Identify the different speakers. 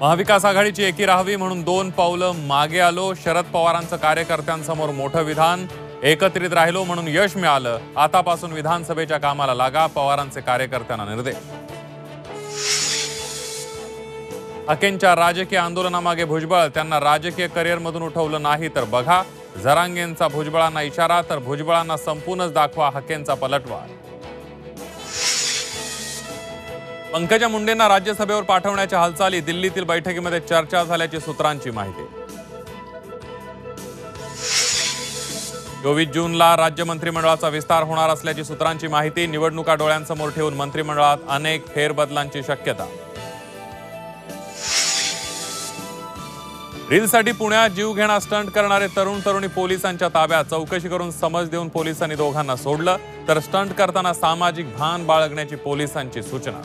Speaker 1: महाविकास आघाडीची एकी राहावी म्हणून 2 पावलं मागे आलो. शरद पवारांचं कार्यकर्त्यांसमोर मोठं विधान. एकत्रित राहिलो म्हणून यश मिळालं. आतापासून विधानसभेच्या कामाला लागा, पवारांचे कार्यकर्त्यांना निर्देश. हकेंच्या राजकीय आंदोलनामागे भुजबळ. त्यांना राजकीय करिअरमधून उठवलं नाही तर बघा. जरांगेंचा भुजबळांना इशारा, तर भुजबळांना संपूनच दाखवा हकेंचा पलटवार. पंकजा मुंडेंना राज्यसभेवर पाठवण्याच्या हालचाली. दिल्लीतील बैठकीमध्ये चर्चा झाल्याची सूत्रांची माहिती. 24 जूनला राज्य मंत्रिमंडळाचा विस्तार होणार असल्याची सूत्रांची माहिती. निवडणुका डोळ्यांसमोर ठेवून मंत्रिमंडळात अनेक फेरबदलांची शक्यता. रीलसाठी पुण्यात जीवघेणा स्टंट करणारे तरुण तरुणी पोलिसांच्या ताब्यात. चौकशी करून समज देऊन पोलिसांनी दोघांना सोडलं, तर स्टंट करताना सामाजिक भान बाळगण्याची पोलिसांची सूचना.